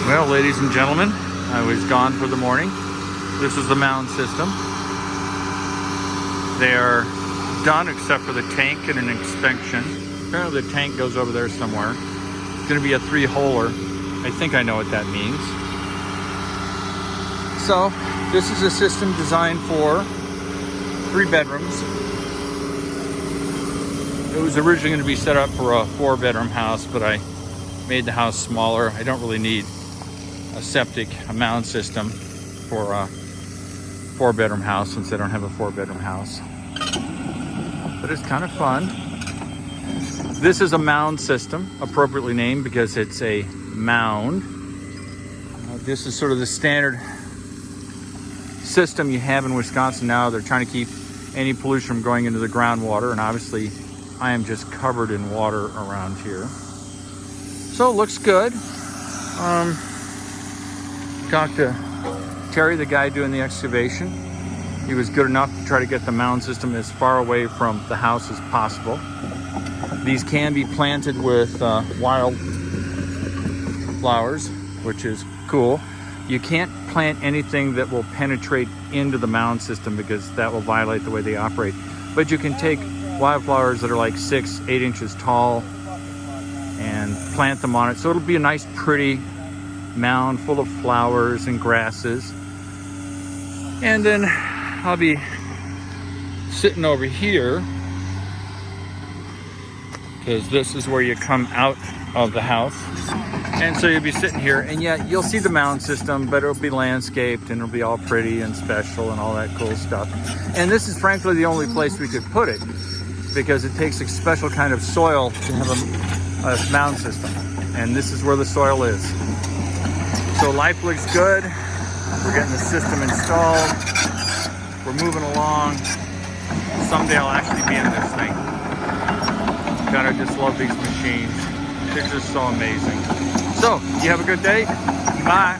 Well, ladies and gentlemen, I was gone for the morning. This is the mound system. They are done except for the tank and an inspection. Apparently the tank goes over there somewhere. It's going to be a 3-holer. I think I know what that means. So this is a system designed for 3 bedrooms. It was originally going to be set up for a 4-bedroom house, but I made the house smaller. I don't really need a septic, a mound system for a 4-bedroom house since I don't have a 4-bedroom house. But it's kind of fun. This is a mound system, appropriately named because it's a mound. This is sort of the standard system you have in Wisconsin now. They're trying to keep any pollution from going into the groundwater, and obviously I am just covered in water around here. So it looks good. Talked to Terry, the guy doing the excavation. He was good enough to try to get the mound system as far away from the house as possible. These can be planted with wild flowers, which is cool. You can't plant anything that will penetrate into the mound system because that will violate the way they operate. But you can take wildflowers that are like 6-8 inches tall and plant them on it. So it'll be a nice, pretty mound full of flowers and grasses. And then I'll be sitting over here because this is where you come out of the house. And so you'll be sitting here, and yeah, you'll see the mound system, but it'll be landscaped and it'll be all pretty and special and all that cool stuff. And this is frankly the only place we could put it because it takes a special kind of soil to have a mound system. And this is where the soil is. So life looks good. We're getting the system installed. We're moving along. Someday I'll actually be in this thing. God, I just love these machines. They're just so amazing. So, you have a good day. Bye.